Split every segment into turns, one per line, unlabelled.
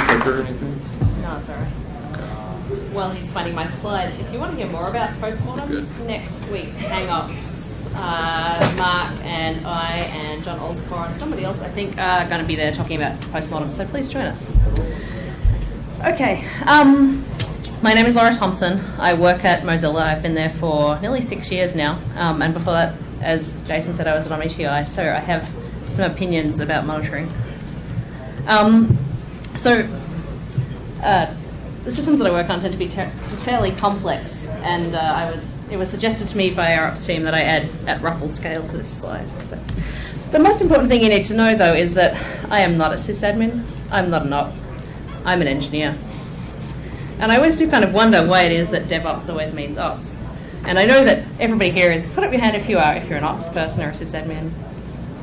clicker or anything?
No, it's all right. While he's finding my slides, if you want to hear more about postmortems, next week's Hang-Ups, Mark and I and John Olsapor and somebody else, I think, are going to be there talking about postmortems, so please join us. Okay, my name is Laura Thomson. I work at Mozilla. I've been there for nearly 6 years now, and before that, as Jason said, I was at OmniTI, so I have some opinions about monitoring. The systems that I work on tend to be fairly complex, and it was suggested to me by our ops team that I add at ruffle scale to this slide. So, the most important thing you need to know, though, is that I am not a sysadmin. I'm not an op. I'm an engineer. And I always do kind of wonder why it is that DevOps always means ops. And I know that everybody here is, put up your hand if you're an ops person or a sysadmin.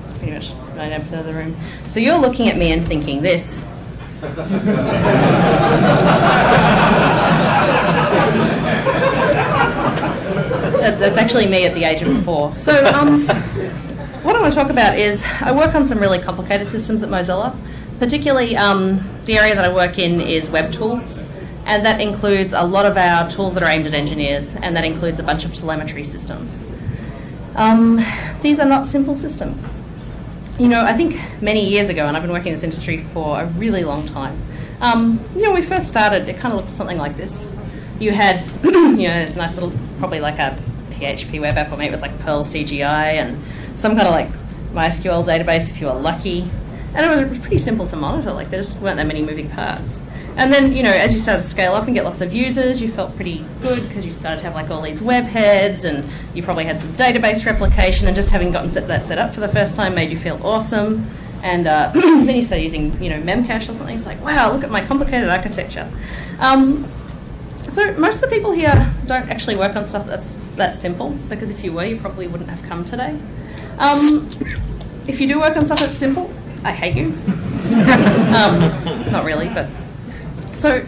It's pretty much 99% of the room. So you're looking at me and thinking this. That's actually me at the age of 4. So what I want to talk about is I work on some really complicated systems at Mozilla. Particularly the area that I work in is web tools, and that includes a lot of our tools that are aimed at engineers, and that includes a bunch of telemetry systems. These are not simple systems. You know, I think many years ago, and I've been working in this industry for a really long time, when we first started, it kind of looked something like this. You had, this nice little, probably like a PHP web app, or maybe it was like Perl CGI, and some kind of like MySQL database if you were lucky. And it was pretty simple to monitor, like there just weren't that many moving parts. And then, as you started to scale up and get lots of users, you felt pretty good because you started to have like all these web heads, and you probably had some database replication, and just having gotten that set up for the first time made you feel awesome. And then you started using, Memcache or something. It's like, wow, look at my complicated architecture. So most of the people here don't actually work on stuff that's that simple, because if you were, you probably wouldn't have come today. If you do work on stuff that's simple, I hate you. Not really, but... So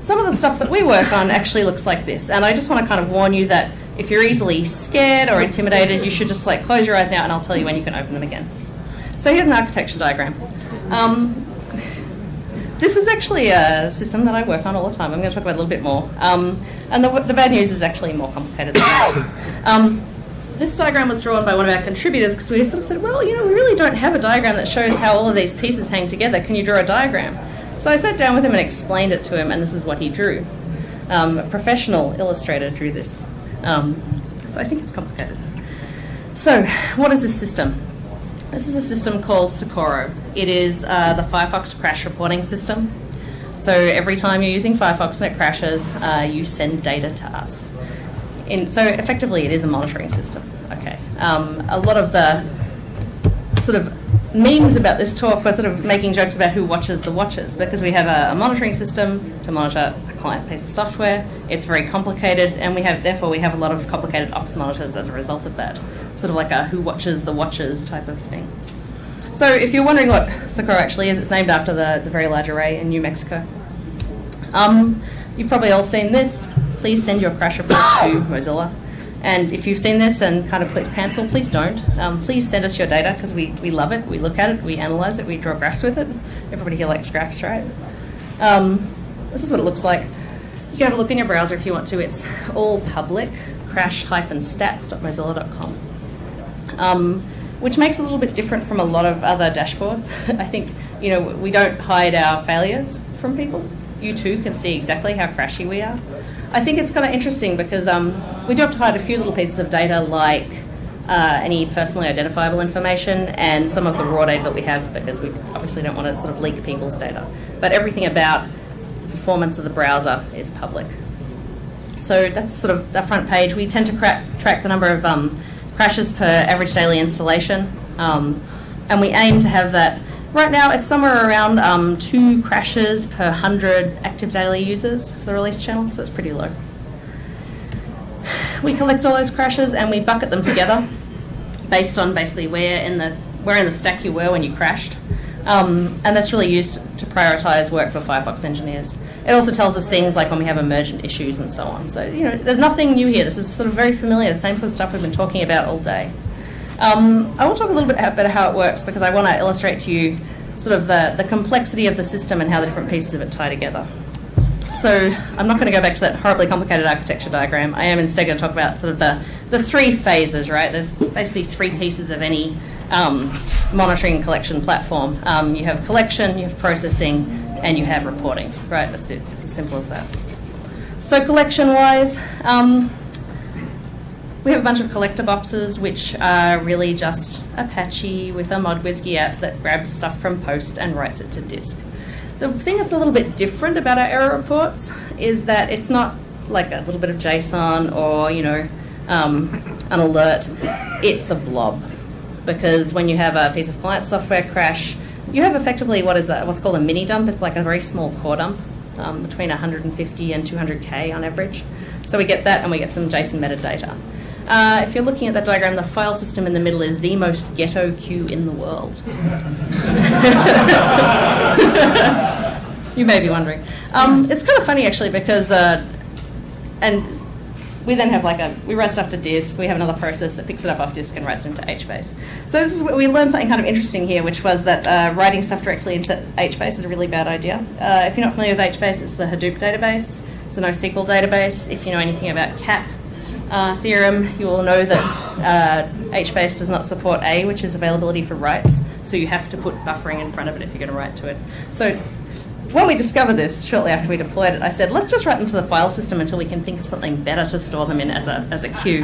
some of the stuff that we work on actually looks like this, and I just want to kind of warn you that if you're easily scared or intimidated, you should just like close your eyes now and I'll tell you when you can open them again. So here's an architecture diagram. This is actually a system that I work on all the time. I'm going to talk about it a little bit more. And the bad news is actually more complicated than that. This diagram was drawn by one of our contributors because we sort of said, well, we really don't have a diagram that shows how all of these pieces hang together. Can you draw a diagram? So I sat down with him and explained it to him, and this is what he drew. A professional illustrator drew this. So I think it's complicated. So what is this system? This is a system called Socorro. It is the Firefox crash reporting system. So every time you're using Firefox and it crashes, you send data to us. So effectively, it is a monitoring system. Okay. A lot of the sort of memes about this talk were sort of making jokes about who watches the watches, because we have a monitoring system to monitor a client piece of software. It's very complicated, and therefore we have a lot of complicated ops monitors as a result of that. Sort of like a who watches the watches type of thing. So if you're wondering what Socorro actually is, it's named after the very large array in New Mexico. You've probably all seen this. Please send your crash report to Mozilla. And if you've seen this and kind of clicked cancel, please don't. Please send us your data, because we love it, we look at it, we analyze it, we draw graphs with it. Everybody here likes graphs, right? This is what it looks like. You can have a look in your browser if you want to. It's all public, crash-stats.mozilla.com. Which makes it a little bit different from a lot of other dashboards. I think, we don't hide our failures from people. You too can see exactly how crashy we are. I think it's kind of interesting because we do have to hide a few little pieces of data, like any personally identifiable information and some of the raw data that we have, because we obviously don't want to sort of leak people's data. But everything about the performance of the browser is public. So that's sort of the front page. We tend to track the number of crashes per average daily installation, and we aim to have that. Right now, it's somewhere around 2 crashes per 100 active daily users for the release channel, so it's pretty low. We collect all those crashes and we bucket them together based on basically where in the stack you were when you crashed, and that's really used to prioritize work for Firefox engineers. It also tells us things like when we have emergent issues and so on. So there's nothing new here. This is sort of very familiar, the same sort of stuff we've been talking about all day. I will talk a little bit about how it works, because I want to illustrate to you sort of the complexity of the system and how the different pieces of it tie together. So I'm not going to go back to that horribly complicated architecture diagram. I am instead going to talk about sort of the three phases, right? There's basically three pieces of any monitoring and collection platform. You have collection, you have processing, and you have reporting, right? That's it. It's as simple as that. So collection-wise, we have a bunch of collector boxes, which are really just Apache with a ModWizKey app that grabs stuff from post and writes it to disk. The thing that's a little bit different about our error reports is that it's not like a little bit of JSON or, you know, an alert. It's a blob. Because when you have a piece of client software crash, you have effectively what's called a mini dump. It's like a very small core dump, between 150 and 200K on average. So we get that and we get some JSON metadata. If you're looking at that diagram, the file system in the middle is the most ghetto queue in the world. You may be wondering. It's kind of funny actually because, and we then have we write stuff to disk, we have another process that picks it up off disk and writes it into HBase. So this is where we learned something kind of interesting here, which was that writing stuff directly into HBase is a really bad idea. If you're not familiar with HBase, it's the Hadoop database. It's a NoSQL database. If you know anything about CAP theorem, you will know that HBase does not support A, which is availability for writes. So you have to put buffering in front of it if you're going to write to it. So when we discovered this, shortly after we deployed it, I said, let's just write them to the file system until we can think of something better to store them in as a queue.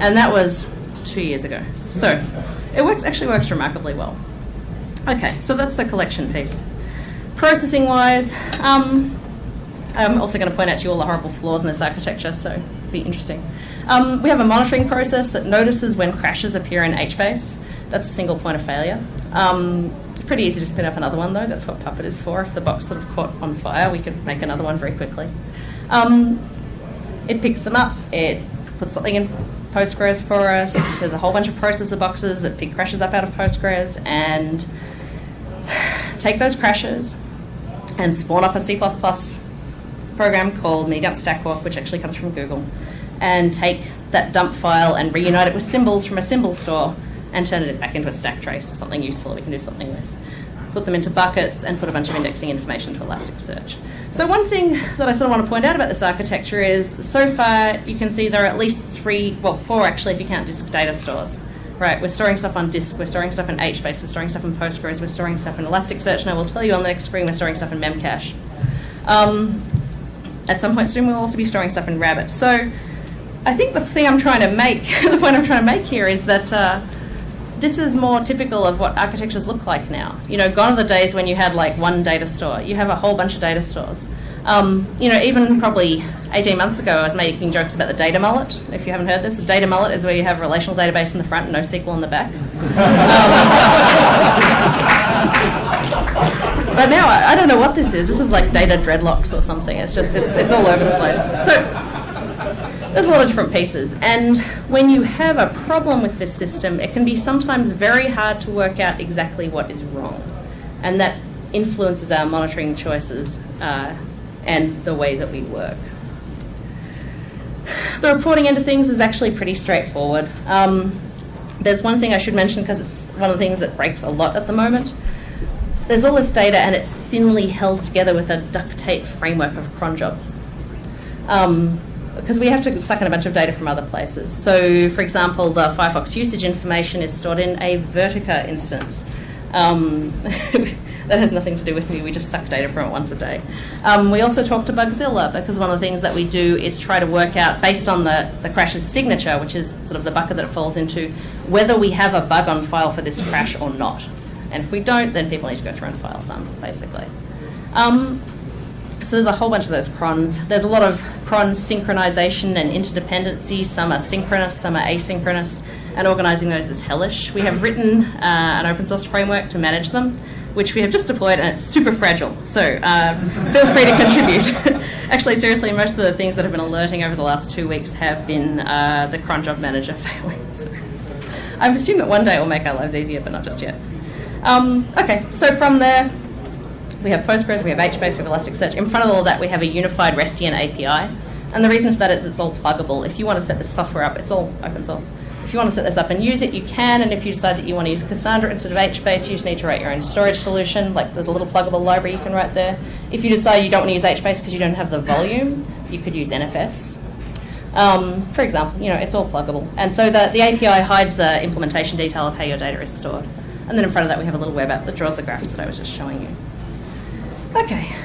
And that was 2 years ago. So it actually works remarkably well. Okay, so that's the collection piece. Processing-wise, I'm also going to point out to you all the horrible flaws in this architecture, so it'll be interesting. We have a monitoring process that notices when crashes appear in HBase. That's a single point of failure. Pretty easy to spin up another one though. That's what Puppet is for. If the box sort of caught on fire, we could make another one very quickly. It picks them up. It puts something in Postgres for us. There's a whole bunch of processor boxes that pick crashes up out of Postgres and take those crashes and spawn off a C++ program called mini dump stackwalk, which actually comes from Google, and take that dump file and reunite it with symbols from a symbol store and turn it back into a stack trace, something useful that we can do something with. Put them into buckets and put a bunch of indexing information to Elasticsearch. So one thing that I sort of want to point out about this architecture is, so far you can see there are at least four actually if you count disk data stores. Right, we're storing stuff on disk, we're storing stuff in HBase, we're storing stuff in Postgres, we're storing stuff in Elasticsearch, and I will tell you on the next screen we're storing stuff in Memcache. At some point soon we'll also be storing stuff in Rabbit. So I think the thing I'm trying to make, the point I'm trying to make here is that this is more typical of what architectures look like now. You know, gone are the days when you had like one data store. You have a whole bunch of data stores. You know, even probably 18 months ago, I was making jokes about the data mullet. If you haven't heard this, the data mullet is where you have a relational database in the front and NoSQL in the back. But now I don't know what this is. This is like data dreadlocks or something. It's just, it's all over the place. So there's a lot of different pieces. And when you have a problem with this system, it can be sometimes very hard to work out exactly what is wrong. And that influences our monitoring choices and the way that we work. The reporting end of things is actually pretty straightforward. There's one thing I should mention because it's one of the things that breaks a lot at the moment. There's all this data and it's thinly held together with a duct tape framework of cron jobs. Because we have to suck in a bunch of data from other places. So, for example, the Firefox usage information is stored in a Vertica instance. That has nothing to do with me, we just suck data from it once a day. We also talk to Bugzilla because one of the things that we do is try to work out, based on the crash's signature, which is sort of the bucket that it falls into, whether we have a bug on file for this crash or not. And if we don't, then people need to go through and file some, basically. So there's a whole bunch of those crons. There's a lot of cron synchronization and interdependency. Some are synchronous, some are asynchronous, and organizing those is hellish. We have written an open source framework to manage them, which we have just deployed, and it's super fragile. So feel free to contribute. Actually, seriously, most of the things that have been alerting over the last 2 weeks have been the cron job manager failing. So I've assumed that one day it will make our lives easier, but not just yet. Okay, so from there, we have Postgres, we have HBase, we have Elasticsearch. In front of all that, we have a unified RESTian API. And the reason for that is it's all pluggable. If you want to set this software up, it's all open source. If you want to set this up and use it, you can, and if you decide that you want to use Cassandra instead of HBase, you just need to write your own storage solution. Like, there's a little pluggable library you can write there. If you decide you don't want to use HBase because you don't have the volume, you could use NFS. For example, it's all pluggable. And so the API hides the implementation detail of how your data is stored. And then in front of that, we have a little web app that draws the graphs that I was just showing you. Okay.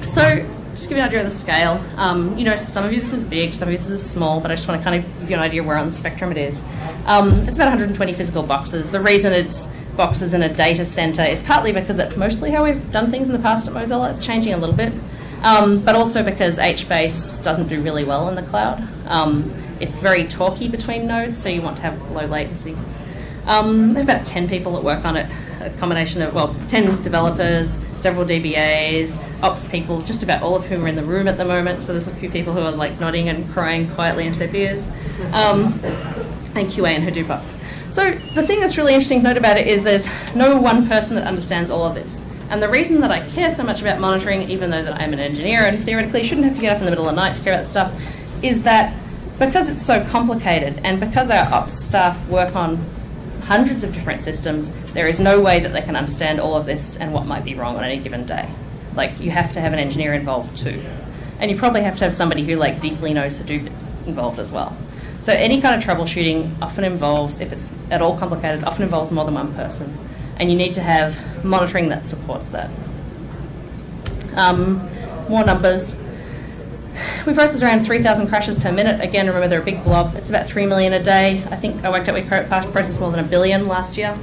So, just to give you an idea of the scale, so some of you this is big, some of you this is small, but I just want to kind of give you an idea where on the spectrum it is. It's about 120 physical boxes. The reason it's boxes in a data center is partly because that's mostly how we've done things in the past at Mozilla. It's changing a little bit, but also because HBase doesn't do really well in the cloud. It's very talky between nodes, so you want to have low latency. We have about 10 people that work on it, a combination of, 10 developers, several DBAs, ops people, just about all of whom are in the room at the moment, so there's a few people who are like nodding and crying quietly into their beers, and QA and Hadoop ops. So the thing that's really interesting to note about it is there's no one person that understands all of this. And the reason that I care so much about monitoring, even though that I'm an engineer and theoretically shouldn't have to get up in the middle of the night to care about stuff, is that because it's so complicated and because our ops staff work on hundreds of different systems, there is no way that they can understand all of this and what might be wrong on any given day. Like, you have to have an engineer involved too. And you probably have to have somebody who deeply knows Hadoop involved as well. So any kind of troubleshooting often involves, if it's at all complicated, often involves more than one person. And you need to have monitoring that supports that. More numbers. We process around 3,000 crashes per minute. Again, remember they're a big blob. It's about 3 million a day. I think I worked out we processed more than 1 billion last year.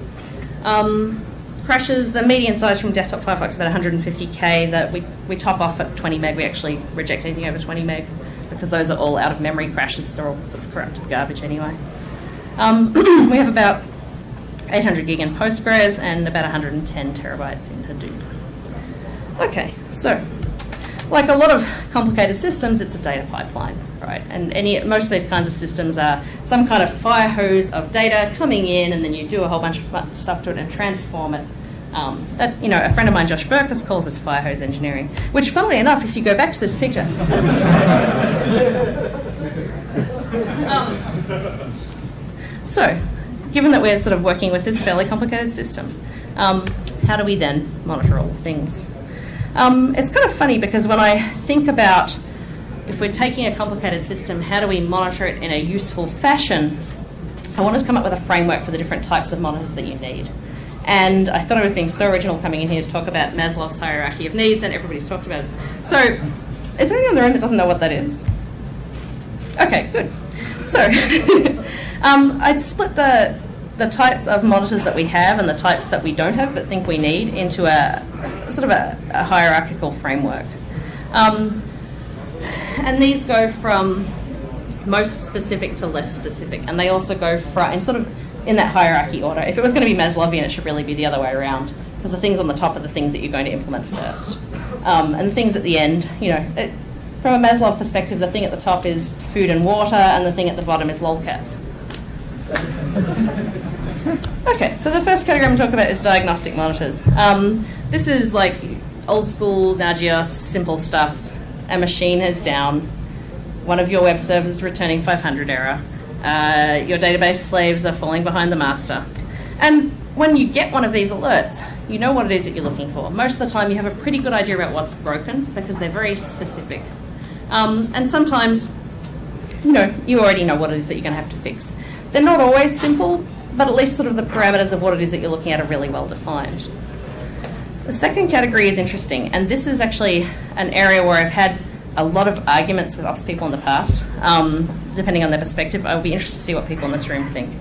Crashes, the median size from desktop Firefox is about 150K. That we top off at 20 meg. We actually reject anything over 20 meg because those are all out of memory crashes. They're all sort of corrupted garbage anyway. We have about 800 gig in Postgres and about 110 terabytes in Hadoop. Okay, so like a lot of complicated systems, it's a data pipeline, right? And most of these kinds of systems are some kind of fire hose of data coming in, and then you do a whole bunch of stuff to it and transform it. A friend of mine, Josh Burkus, calls this fire hose engineering, which, funnily enough, if you go back to this picture, so given that we're sort of working with this fairly complicated system, how do we then monitor all the things? It's kind of funny because when I think about if we're taking a complicated system, how do we monitor it in a useful fashion? I wanted to come up with a framework for the different types of monitors that you need. And I thought I was being so original coming in here to talk about Maslow's hierarchy of needs, and everybody's talked about it. So, is there anyone in the room that doesn't know what that is? Okay, good. So, I split the types of monitors that we have and the types that we don't have but think we need into a sort of a hierarchical framework. And these go from most specific to less specific, and they also go in that hierarchy order. If it was going to be Maslowian, it should really be the other way around, because the things on the top are the things that you're going to implement first. And the things at the end, from a Maslov perspective, the thing at the top is food and water, and the thing at the bottom is lolcats. Okay, so the first category I'm going to talk about is diagnostic monitors. This is like old school Nagios, simple stuff. A machine is down. One of your web servers is returning 500 error. Your database slaves are falling behind the master. And when you get one of these alerts, you know what it is that you're looking for. Most of the time you have a pretty good idea about what's broken because they're very specific. And sometimes, you already know what it is that you're going to have to fix. They're not always simple, but at least sort of the parameters of what it is that you're looking at are really well defined. The second category is interesting, and this is actually an area where I've had a lot of arguments with ops people in the past, depending on their perspective. I'll be interested to see what people in this room think.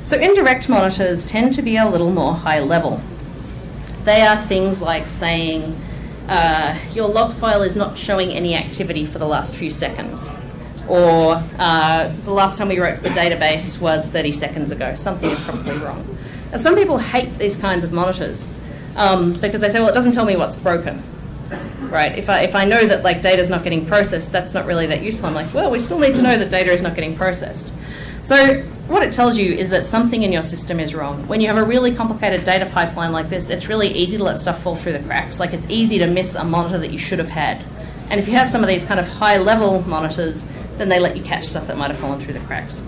So indirect monitors tend to be a little more high level. They are things like saying, your log file is not showing any activity for the last few seconds. Or the last time we wrote to the database was 30 seconds ago. Something is probably wrong. Now, some people hate these kinds of monitors because they say, well, it doesn't tell me what's broken. Right? If I know that data's not getting processed, that's not really that useful. I'm like, well, we still need to know that data is not getting processed. So what it tells you is that something in your system is wrong. When you have a really complicated data pipeline like this, it's really easy to let stuff fall through the cracks. It's easy to miss a monitor that you should have had. And if you have some of these kind of high-level monitors, then they let you catch stuff that might have fallen through the cracks.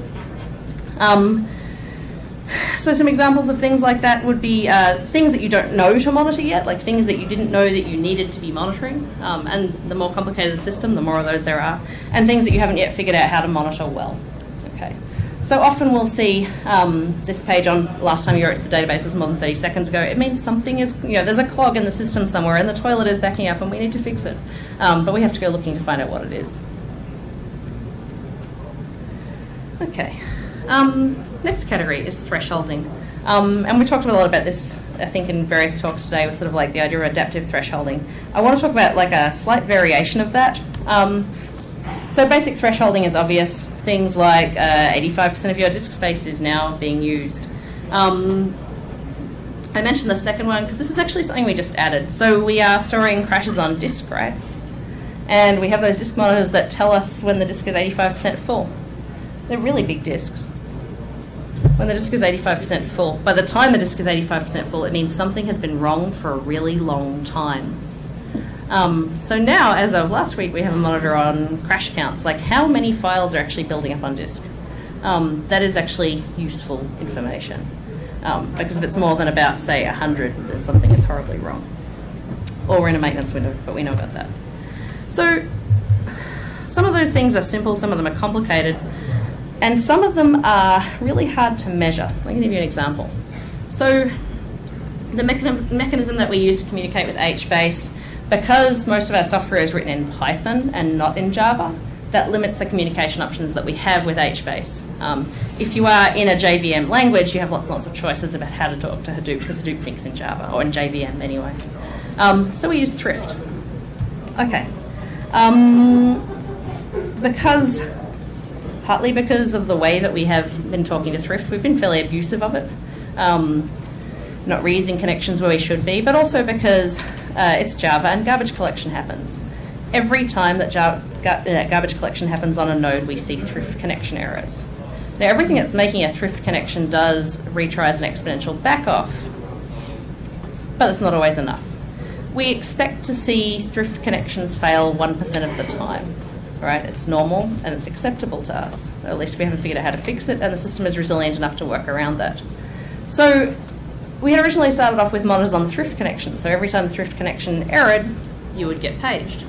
So some examples of things like that would be things that you don't know to monitor yet, like things that you didn't know that you needed to be monitoring. And the more complicated the system, the more of those there are. And things that you haven't yet figured out how to monitor well. Okay. So often we'll see this page on last time you wrote the database was more than 30 seconds ago. It means something is, there's a clog in the system somewhere and the toilet is backing up and we need to fix it. But we have to go looking to find out what it is. Okay. Next category is thresholding. And we talked a lot about this, I think, in various talks today with sort of like the idea of adaptive thresholding. I want to talk about like a slight variation of that. So basic thresholding is obvious. Things like 85% of your disk space is now being used. I mentioned the second one because this is actually something we just added. So we are storing crashes on disk, right? And we have those disk monitors that tell us when the disk is 85% full. They're really big disks. When the disk is 85% full, by the time the disk is 85% full, it means something has been wrong for a really long time. So now, as of last week, we have a monitor on crash counts, like how many files are actually building up on disk. That is actually useful information. Because if it's more than about, say, 100, then something is horribly wrong. Or we're in a maintenance window, but we know about that. So some of those things are simple, some of them are complicated. And some of them are really hard to measure. Let me give you an example. So the mechanism that we use to communicate with HBase, because most of our software is written in Python and not in Java, that limits the communication options that we have with HBase. If you are in a JVM language, you have lots and lots of choices about how to talk to Hadoop, because Hadoop thinks in Java, or in JVM anyway. So we use thrift. Okay. Partly because of the way that we have been talking to thrift, we've been fairly abusive of it. Not reusing connections where we should be, but also because it's Java and garbage collection happens. Every time that garbage collection happens on a node, we see thrift connection errors. Now, everything that's making a thrift connection does retries an exponential backoff, but it's not always enough. We expect to see thrift connections fail 1% of the time. Right? It's normal and it's acceptable to us. Or at least we haven't figured out how to fix it, and the system is resilient enough to work around that. So we had originally started off with monitors on the thrift connection. So every time the thrift connection errored, you would get paged.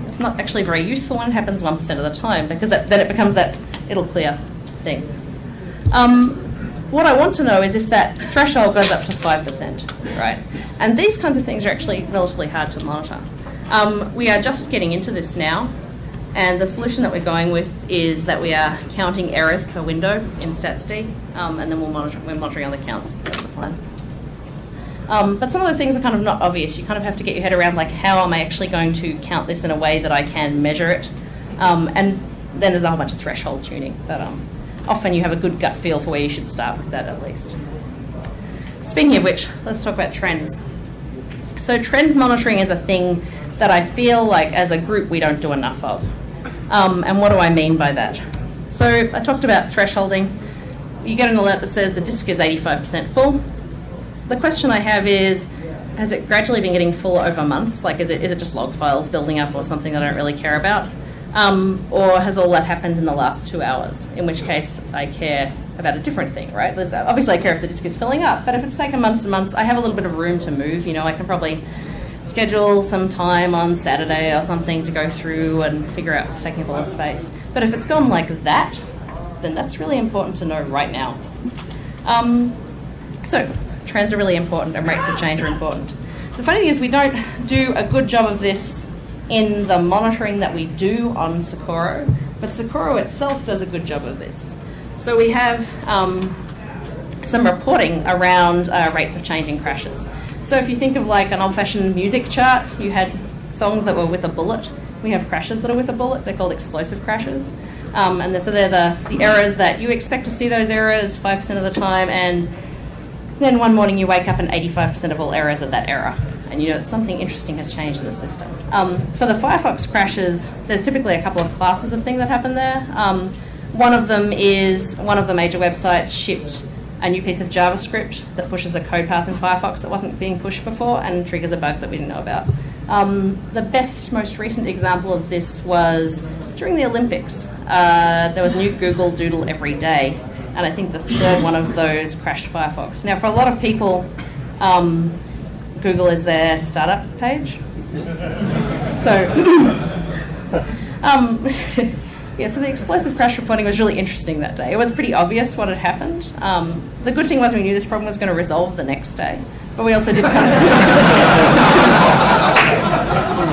It's not actually very useful when it happens 1% of the time, because then it becomes that it'll clear thing. What I want to know is if that threshold goes up to 5%, right? And these kinds of things are actually relatively hard to monitor. We are just getting into this now. And the solution that we're going with is that we are counting errors per window in StatsD, and then we're monitoring other counts. That's the plan. But some of those things are kind of not obvious. You kind of have to get your head around, like, how am I actually going to count this in a way that I can measure it? And then there's a whole bunch of threshold tuning. But often you have a good gut feel for where you should start with that, at least. Speaking of which, let's talk about trends. So trend monitoring is a thing that I feel like as a group we don't do enough of. And what do I mean by that? So I talked about thresholding. You get an alert that says the disk is 85% full. The question I have is, has it gradually been getting full over months? Like, is it just log files building up or something that I don't really care about? Or has all that happened in the last 2 hours? In which case I care about a different thing, right? Obviously I care if the disk is filling up, but if it's taken months and months, I have a little bit of room to move. I can probably schedule some time on Saturday or something to go through and figure out what's taking up all the space. But if it's gone like that, then that's really important to know right now. So trends are really important and rates of change are important. The funny thing is we don't do a good job of this in the monitoring that we do on Socorro, but Socorro itself does a good job of this. So we have some reporting around rates of change in crashes. So if you think of like an old-fashioned music chart, you had songs that were with a bullet. We have crashes that are with a bullet. They're called explosive crashes. So they're the errors that you expect to see those errors 5% of the time, and then one morning you wake up and 85% of all errors are that error. And you know that something interesting has changed in the system. For the Firefox crashes, there's typically a couple of classes of things that happen there. One of them is one of the major websites shipped a new piece of JavaScript that pushes a code path in Firefox that wasn't being pushed before and triggers a bug that we didn't know about. The most recent example of this was during the Olympics. There was a new Google Doodle every day. and I think the third one of those crashed Firefox. Now, for a lot of people, Google is their startup page. So, yeah, so the explosive crash reporting was really interesting that day. It was pretty obvious what had happened. The good thing was we knew this problem was going to resolve the next day, but we also did kind of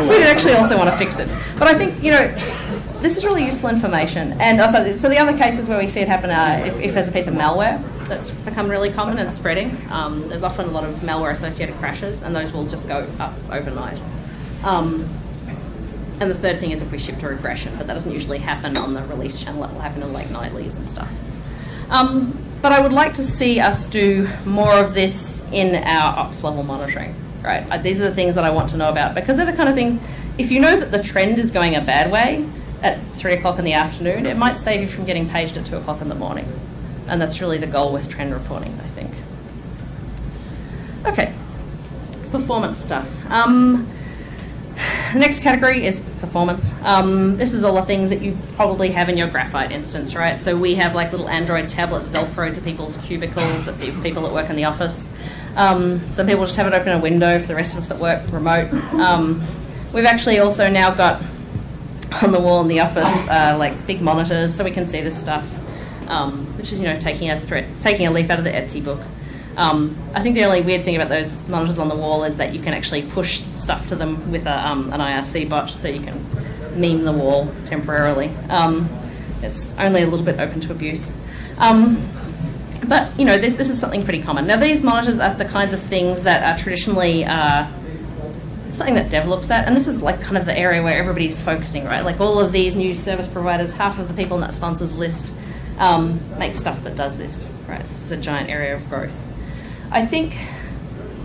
we did actually also want to fix it. But I think, this is really useful information. And also, so the other cases where we see it happen are if there's a piece of malware that's become really common and spreading. There's often a lot of malware-associated crashes, and those will just go up overnight. And the third thing is if we ship to regression, but that doesn't usually happen on the release channel. It will happen in like nightlies and stuff. But I would like to see us do more of this in our ops level monitoring, right? These are the things that I want to know about, because they're the kind of things, if you know that the trend is going a bad way at 3 o'clock in the afternoon, it might save you from getting paged at 2 o'clock in the morning. And that's really the goal with trend reporting, I think. Okay, performance stuff. The next category is performance. This is all the things that you probably have in your graphite instance, right? So we have like little Android tablets Velcroed to people's cubicles, that people that work in the office. Some people just have it open a window for the rest of us that work remote. We've actually also now got on the wall in the office like big monitors so we can see this stuff, which is taking a leaf out of the Etsy book. I think the only weird thing about those monitors on the wall is that you can actually push stuff to them with an IRC bot, so you can meme the wall temporarily. It's only a little bit open to abuse. But this is something pretty common. Now, these monitors are the kinds of things that are traditionally something that Dev looks at, and this is like kind of the area where everybody's focusing, right? Like all of these new service providers, half of the people in that sponsors list make stuff that does this, right? This is a giant area of growth. I think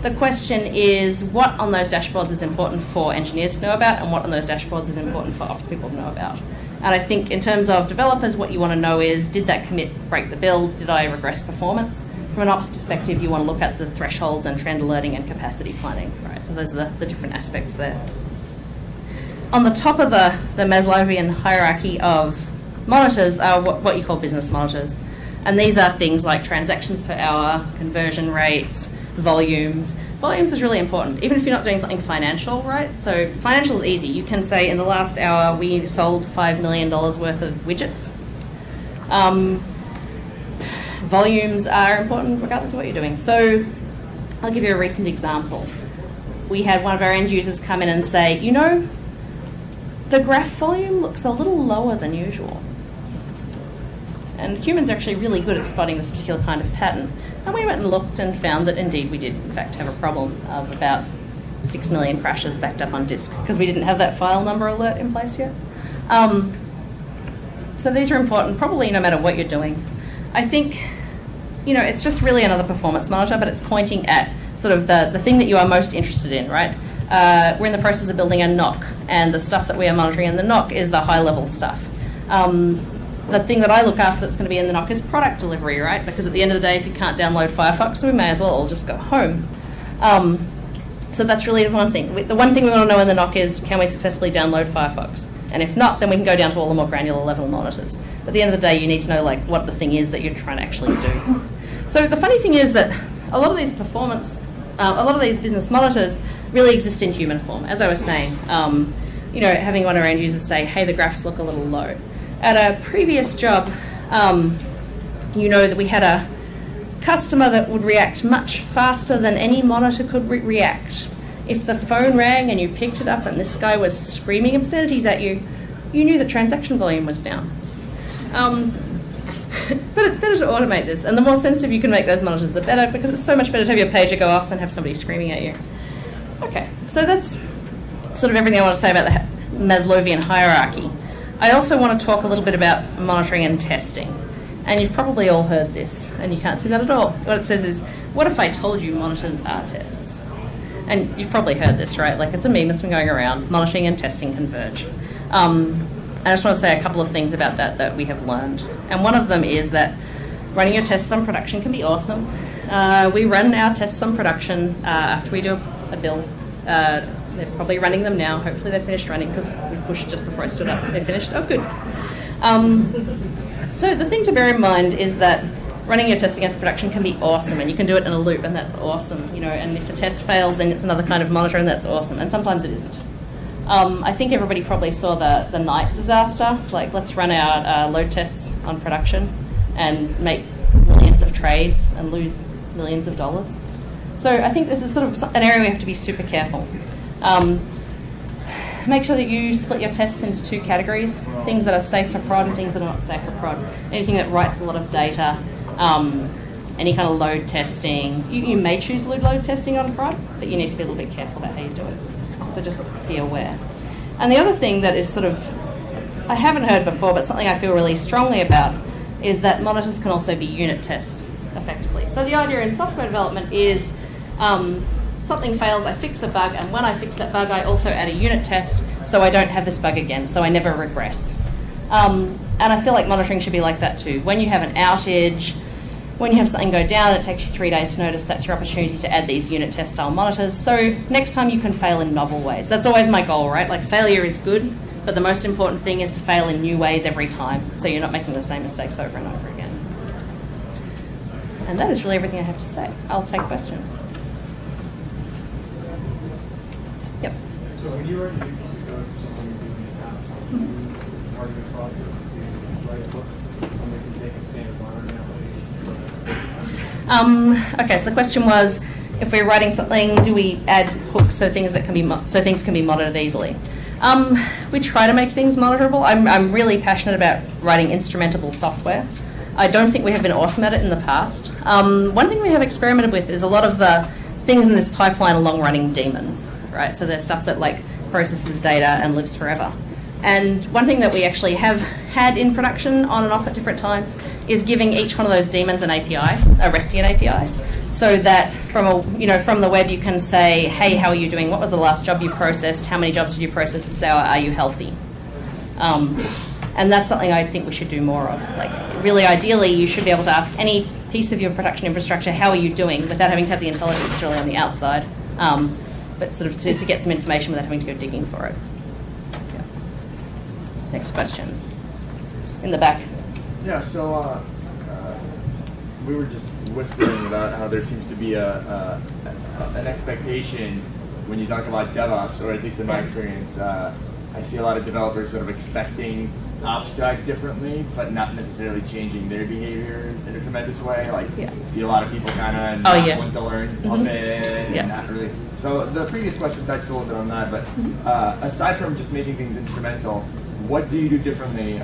the question is what on those dashboards is important for engineers to know about, and what on those dashboards is important for ops people to know about. And I think in terms of developers, what you want to know is, did that commit break the build? Did I regress performance? From an ops perspective, you want to look at the thresholds and trend alerting and capacity planning, right? So those are the different aspects there. On the top of the Maslowian hierarchy of monitors are what you call business monitors. And these are things like transactions per hour, conversion rates, volumes. Volumes is really important, even if you're not doing something financial, right? So financial is easy. You can say in the last hour we sold $5 million worth of widgets. Volumes are important regardless of what you're doing. So I'll give you a recent example. We had one of our end users come in and say, the graph volume looks a little lower than usual. And humans are actually really good at spotting this particular kind of pattern. And we went and looked and found that indeed we did in fact have a problem of about 6 million crashes backed up on disk, because we didn't have that file number alert in place yet. So these are important, probably no matter what you're doing. I think, it's just really another performance monitor, but it's pointing at sort of the thing that you are most interested in, right? We're in the process of building a NOC, and the stuff that we are monitoring in the NOC is the high-level stuff. The thing that I look after that's going to be in the NOC is product delivery, right? Because at the end of the day, if you can't download Firefox, we may as well all just go home. So that's really the one thing. The one thing we want to know in the NOC is, can we successfully download Firefox? And if not, then we can go down to all the more granular level monitors. But at the end of the day, you need to know what the thing is that you're trying to actually do. So the funny thing is that a lot of these business monitors really exist in human form. As I was saying, having one of our end users say, hey, the graphs look a little low. At a previous job, that we had a customer that would react much faster than any monitor could react. If the phone rang and you picked it up and this guy was screaming obscenities at you, you knew that transaction volume was down. But it's better to automate this, and the more sensitive you can make those monitors, the better, because it's so much better to have your pager go off than have somebody screaming at you. Okay, so that's sort of everything I want to say about the Maslowian hierarchy. I also want to talk a little bit about monitoring and testing. And you've probably all heard this, and you can't see that at all. What it says is, what if I told you monitors are tests? And you've probably heard this, right? Like, it's a meme that's been going around. Monitoring and testing converge. I just want to say a couple of things about that we have learned. And one of them is that running your tests on production can be awesome. We run our tests on production after we do a build. They're probably running them now. Hopefully they're finished running, because we pushed just before I stood up. They're finished. Oh, good. So the thing to bear in mind is that running your test against production can be awesome, and you can do it in a loop, and that's awesome, you know, and if a test fails, then it's another kind of monitor, and that's awesome, and sometimes it isn't. I think everybody probably saw the night disaster, like let's run our load tests on production and make millions of trades and lose millions of dollars. So I think this is sort of an area we have to be super careful. Make sure that you split your tests into two categories, things that are safe for prod and things that are not safe for prod. Anything that writes a lot of data, any kind of load testing. You may choose load testing on prod, but you need to be a little bit careful about how you do it. So just be aware. And the other thing that is sort of, I haven't heard before, but something I feel really strongly about, is that monitors can also be unit tests effectively. So the idea in software development is something fails, I fix a bug, and when I fix that bug, I also add a unit test so I don't have this bug again, so I never regress. And I feel like monitoring should be like that too. When you have an outage, when you have something go down, it takes you 3 days to notice, that's your opportunity to add these unit test style monitors. So next time you can fail in novel ways. That's always my goal, right? Like failure is good, but the most important thing is to fail in new ways every time, so you're not making the same mistakes over and over again. And that is really everything I have to say. I'll take questions. Yep.
So when you write a new piece of code for someone you're doing in the past, part of the process to write a book so somebody can take a standard modern application?
Okay, so the question was, if we're writing something, do we add hooks so things can be monitored easily? We try to make things monitorable. I'm really passionate about writing instrumentable software. I don't think we have been awesome at it in the past. One thing we have experimented with is a lot of the things in this pipeline are long-running daemons, right? So there's stuff that like processes data and lives forever. And one thing that we actually have had in production on and off at different times is giving each one of those daemons an API, a RESTian API, so that from the web you can say, hey, how are you doing? What was the last job you processed? How many jobs did you process this hour? Are you healthy? And that's something I think we should do more of. Like, really ideally, you should be able to ask any piece of your production infrastructure, how are you doing, without having to have the intelligence really on the outside, but sort of to get some information without having to go digging for it. Yeah. Next question. In the back.
Yeah, so we were just whispering about how there seems to be an expectation when you talk about DevOps, or at least in my experience, I see a lot of developers sort of expecting ops to act differently, but not necessarily changing their behaviors in a tremendous way. Like, see a lot of people kind of not want to learn of it, and not really. So the previous question touched a little bit on that, but aside from just making things instrumental, what do you do differently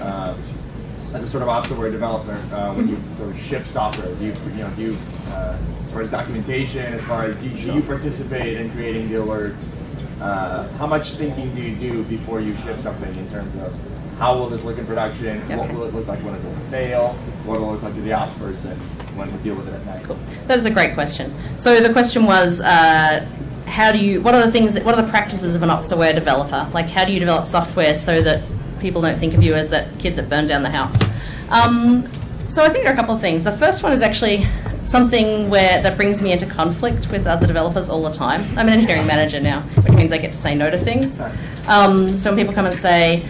as a sort of ops-aware developer when you sort of ship software? Do you as far as documentation, as far as do you participate in creating the alerts? How much thinking do you do before you ship something in terms of how will this look in production? What will it look like when it will fail? What will it look like to the ops person when we deal with it at night?
Cool. That is a great question. So the question was, what are the practices of an ops-aware developer? Like, how do you develop software so that people don't think of you as that kid that burned down the house? So I think there are a couple of things. The first one is actually something that brings me into conflict with other developers all the time. I'm an engineering manager now, which means I get to say no to things. So when people come and say,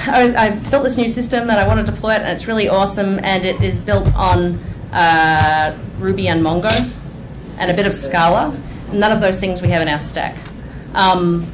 I built this new system that I want to deploy it, and it's really awesome, and it is built on Ruby and Mongo and a bit of Scala. None of those things we have in our stack. And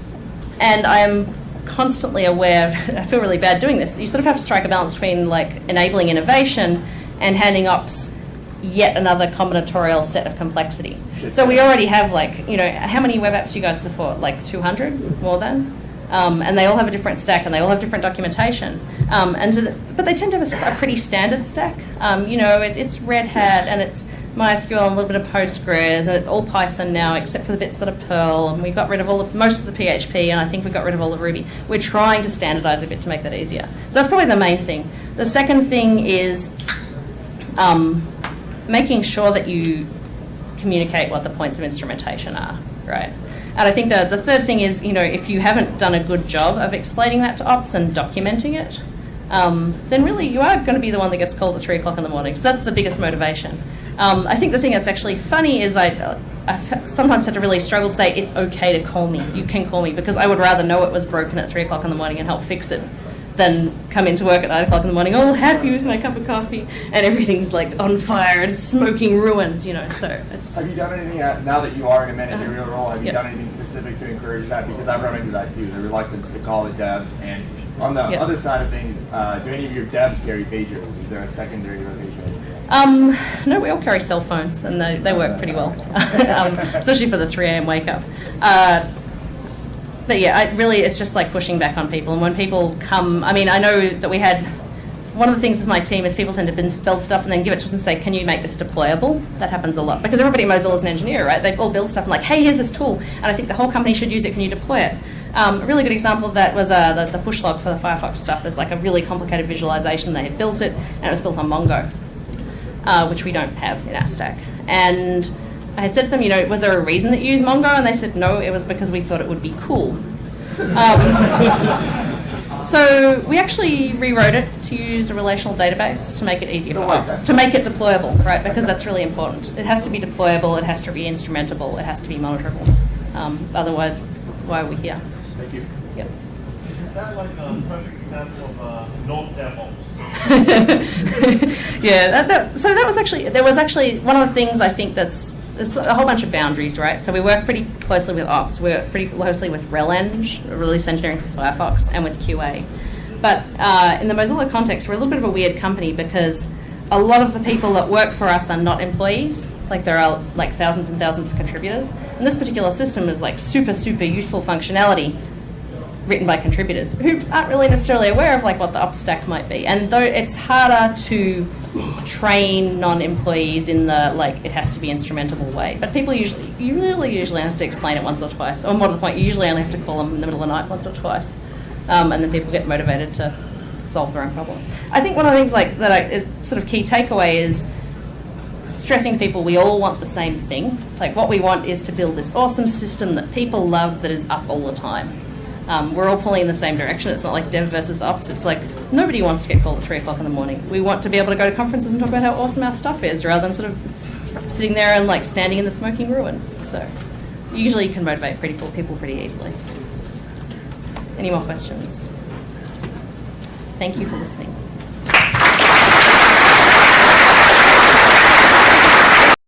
I am constantly aware, I feel really bad doing this, you sort of have to strike a balance between like enabling innovation and handing ops yet another combinatorial set of complexity. So we already have how many web apps do you guys support? Like 200, more than? And they all have a different stack and they all have different documentation. But they tend to have a pretty standard stack. It's Red Hat and it's MySQL and a little bit of Postgres, and it's all Python now except for the bits that are Perl, and we got rid of most of the PHP, and I think we got rid of all of Ruby. We're trying to standardize a bit to make that easier. So that's probably the main thing. The second thing is making sure that you communicate what the points of instrumentation are, right? And I think the third thing is, if you haven't done a good job of explaining that to ops and documenting it, then really you are going to be the one that gets called at 3 o'clock in the morning. So that's the biggest motivation. I think the thing that's actually funny is I've sometimes had to really struggle to say it's okay to call me. You can call me, because I would rather know it was broken at 3 o'clock in the morning and help fix it then come into work at 9 o'clock in the morning, all happy with my cup of coffee, and everything's like on fire and smoking ruins, you know. So it's.
Have you done anything now that you are in a managerial role? Have you
Yeah.
done anything specific to encourage that? Because I've run into that too, the reluctance to call it devs. And on the
Yeah.
other side of things, do any of your devs carry pagers? Is there a secondary rotation?
No, we all carry cell phones, and they work pretty well, especially for the 3 a.m. wake up. But yeah, it's just like pushing back on people. And when people come, I mean, I know that we had, one of the things with my team is people tend to build stuff and then give it to us and say, can you make this deployable? That happens a lot. Because everybody at Mozilla is an engineer, right? They all build stuff and like, hey, here's this tool, and I think the whole company should use it, can you deploy it? A really good example of that was the push log for the Firefox stuff. There's like a really complicated visualization. They had built it, and it was built on Mongo, which we don't have in our stack. And I had said to them, you know, was there a reason that you use Mongo? And they said, no, it was because we thought it would be cool. So we actually rewrote it to use a relational database to make it easier for us, to make it deployable, right? Because that's really important. It has to be deployable, it has to be instrumentable, it has to be monitorable. Otherwise, why are we here?
Thank you.
Yep.
Is that like a perfect example of no DevOps?
Yeah, so that was actually, there was actually one of the things I think there's a whole bunch of boundaries, right? So we work pretty closely with ops, we work pretty closely with RelEng, release engineering for Firefox, and with QA. But in the Mozilla context, we're a little bit of a weird company because a lot of the people that work for us are not employees. Like there are like thousands and thousands of contributors. And this particular system is like super, super useful functionality written by contributors who aren't really necessarily aware of like what the ops stack might be. And though it's harder to train non-employees in the like it has to be instrumentable way, but people you really usually have to explain it once or twice, or more to the point, you usually only have to call them in the middle of the night once or twice, and then people get motivated to solve their own problems. I think one of the things like that is sort of key takeaway is stressing to people we all want the same thing. Like what we want is to build this awesome system that people love that is up all the time. We're all pulling in the same direction. It's not like dev versus ops. It's like nobody wants to get called at 3 o'clock in the morning. We want to be able to go to conferences and talk about how awesome our stuff is rather than sort of sitting there and like standing in the smoking ruins. So usually you can motivate people pretty easily. Any more questions? Thank you for listening.